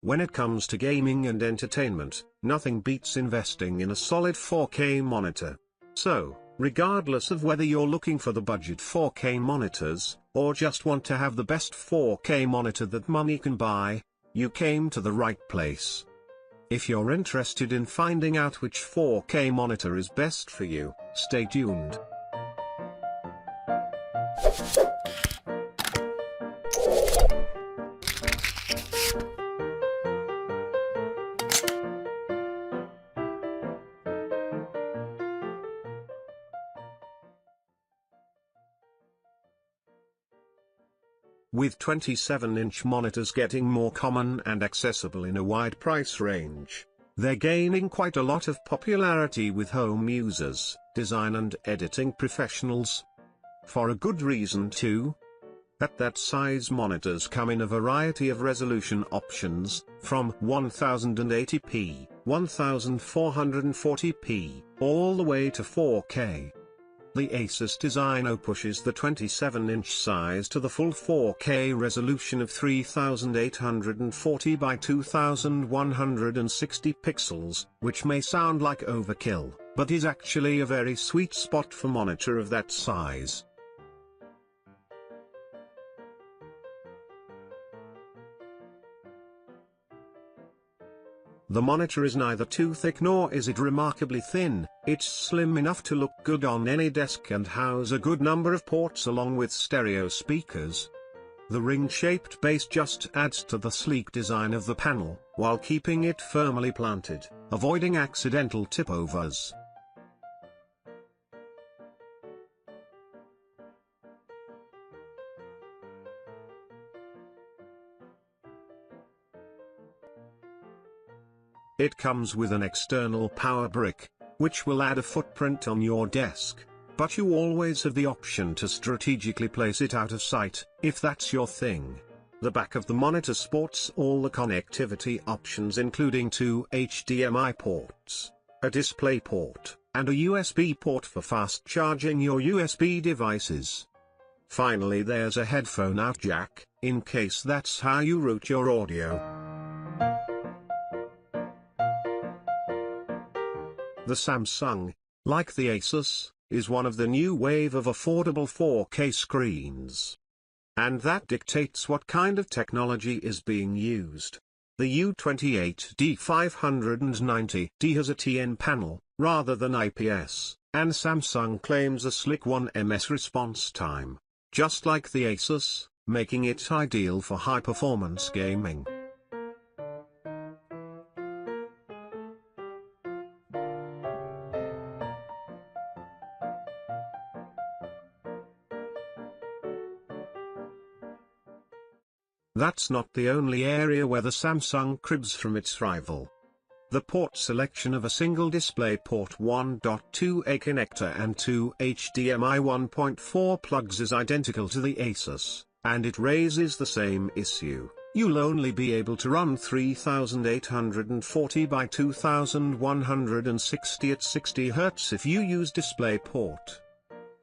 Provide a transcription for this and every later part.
When it comes to gaming and entertainment, nothing beats investing in a solid 4K monitor. So, regardless of whether you're looking for the budget 4K monitors, or just want to have the best 4K monitor that money can buy, you came to the right place. If you're interested in finding out which 4K monitor is best for you, stay tuned. With 27-inch monitors getting more common and accessible in a wide price range, they're gaining quite a lot of popularity with home users, design and editing professionals. For a good reason too. At that size, monitors come in a variety of resolution options, from 1080p, 1440p, all the way to 4K. The ASUS Designo pushes the 27-inch size to the full 4K resolution of 3840 by 2160 pixels, which may sound like overkill, but is actually a very sweet spot for monitor of that size. The monitor is neither too thick nor is it remarkably thin. It's slim enough to look good on any desk and house a good number of ports along with stereo speakers. The ring-shaped base just adds to the sleek design of the panel, while keeping it firmly planted, avoiding accidental tip-overs. It comes with an external power brick, which will add a footprint on your desk, but you always have the option to strategically place it out of sight, if that's your thing. The back of the monitor sports all the connectivity options, including 2 HDMI ports, a display port, and a USB port for fast charging your USB devices. Finally, there's a headphone out jack, in case that's how you route your audio. The Samsung, like the ASUS, is one of the new wave of affordable 4K screens. And that dictates what kind of technology is being used. The U28D590D has a TN panel, rather than IPS, and Samsung claims a slick 1ms response time, just like the ASUS, making it ideal for high-performance gaming. That's not the only area where the Samsung cribs from its rival. The port selection of a single DisplayPort 1.2a connector and 2 HDMI 1.4 plugs is identical to the ASUS, and it raises the same issue. You'll only be able to run 3840 by 2160 at 60 Hz if you use DisplayPort.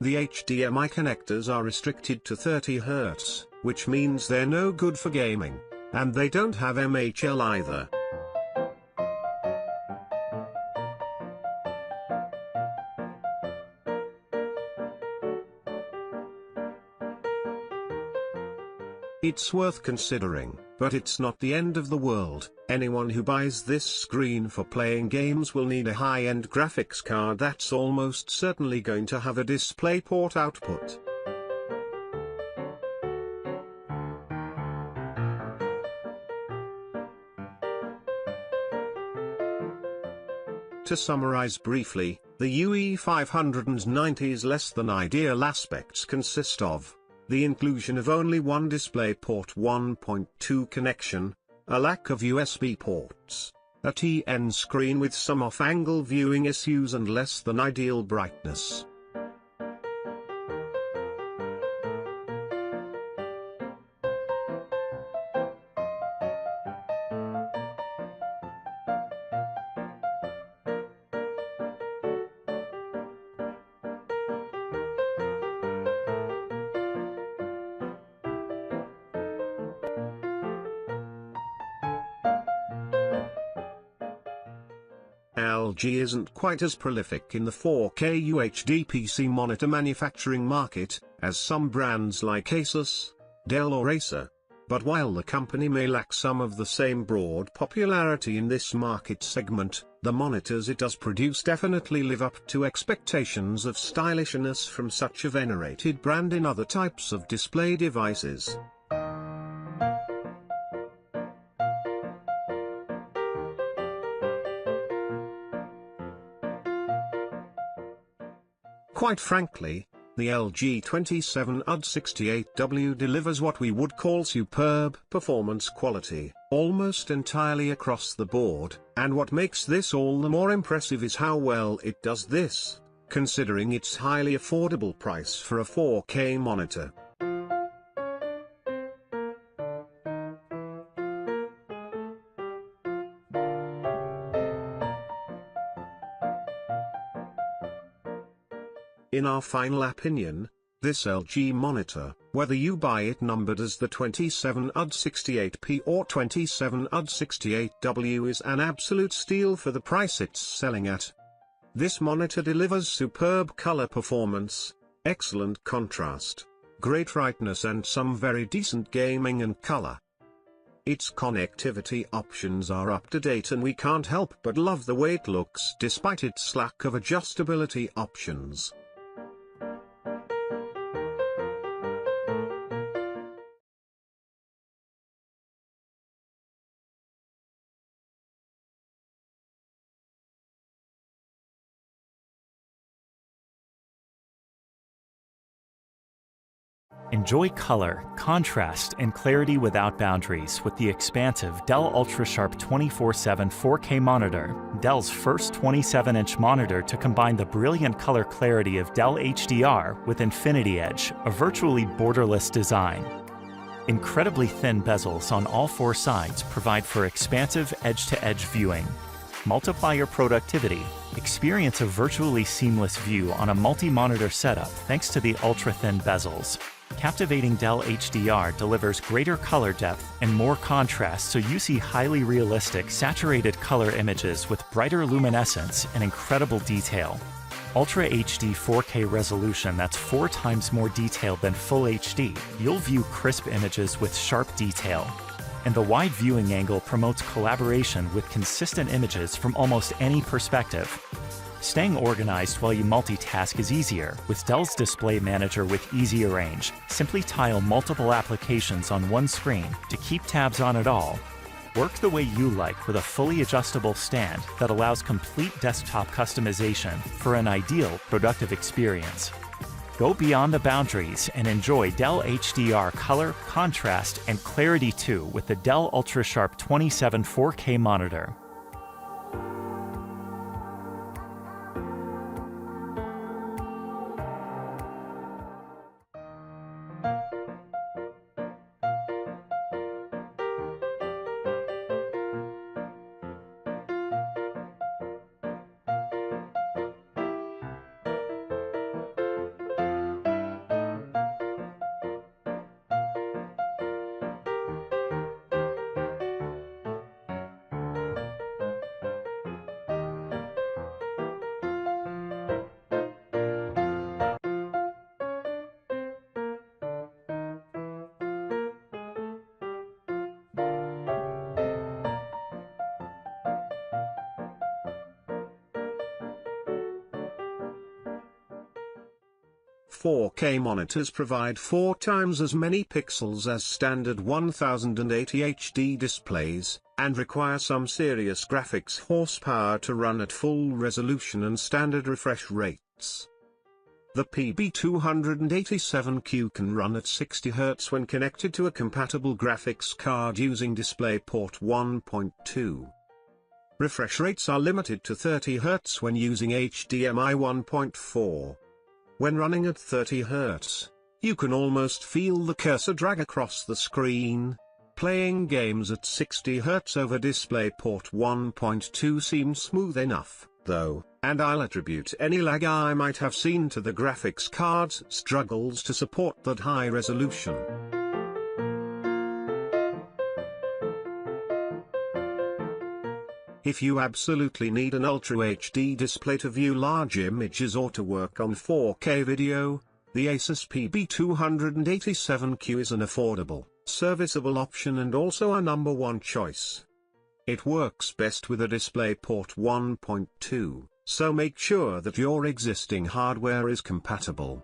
The HDMI connectors are restricted to 30 Hz, which means they're no good for gaming, and they don't have MHL either. It's worth considering, but it's not the end of the world. Anyone who buys this screen for playing games will need a high-end graphics card that's almost certainly going to have a DisplayPort output. To summarize briefly, the UE590's less than ideal aspects consist of the inclusion of only one DisplayPort 1.2 connection, a lack of USB ports, a TN screen with some off-angle viewing issues and less than ideal brightness. LG isn't quite as prolific in the 4K UHD PC monitor manufacturing market as some brands like ASUS, Dell or Acer. But while the company may lack some of the same broad popularity in this market segment, the monitors it does produce definitely live up to expectations of stylishness from such a venerated brand in other types of display devices. Quite frankly, the LG 27UD68W delivers what we would call superb performance quality, almost entirely across the board, and what makes this all the more impressive is how well it does this, considering its highly affordable price for a 4K monitor. In our final opinion, this LG monitor, whether you buy it numbered as the 27UD68P or 27UD68W, is an absolute steal for the price it's selling at. This monitor delivers superb color performance, excellent contrast, great brightness and some very decent gaming and color. Its connectivity options are up to date and we can't help but love the way it looks despite its lack of adjustability options. Enjoy color, contrast, and clarity without boundaries with the expansive Dell UltraSharp 24/7 4K monitor, Dell's first 27-inch monitor to combine the brilliant color clarity of Dell HDR with Infinity Edge, a virtually borderless design. Incredibly thin bezels on all four sides provide for expansive edge-to-edge viewing. Multiply your productivity. Experience a virtually seamless view on a multi-monitor setup thanks to the ultra-thin bezels. Captivating Dell HDR delivers greater color depth and more contrast, so you see highly realistic, saturated color images with brighter luminescence and incredible detail. Ultra HD 4K resolution that's 4 times more detailed than Full HD. You'll view crisp images with sharp detail. And the wide viewing angle promotes collaboration with consistent images from almost any perspective. Staying organized while you multitask is easier with Dell's Display Manager with Easy Arrange. Simply tile multiple applications on one screen to keep tabs on it all. Work the way you like with a fully adjustable stand that allows complete desktop customization for an ideal productive experience. Go beyond the boundaries and enjoy Dell HDR color, contrast, and clarity too with the Dell UltraSharp 27 4K monitor. "4K monitors provide 4 times as many pixels as standard 1080 HD displays, and require some serious graphics horsepower to run at full resolution and standard refresh rates. The PB287Q can run at 60 Hz when connected to a compatible graphics card using DisplayPort 1.2. Refresh rates are limited to 30 Hz when using HDMI 1.4. When running at 30 Hz, you can almost feel the cursor drag across the screen. Playing games at 60 Hz over DisplayPort 1.2 seems smooth enough, though, and I'll attribute any lag I might have seen to the graphics card's struggles to support that high resolution. If you absolutely need an Ultra HD display to view large images or to work on 4K video, the ASUS PB287Q is an affordable, serviceable option and also a number one choice. It works best with a DisplayPort 1.2, so make sure that your existing hardware is compatible.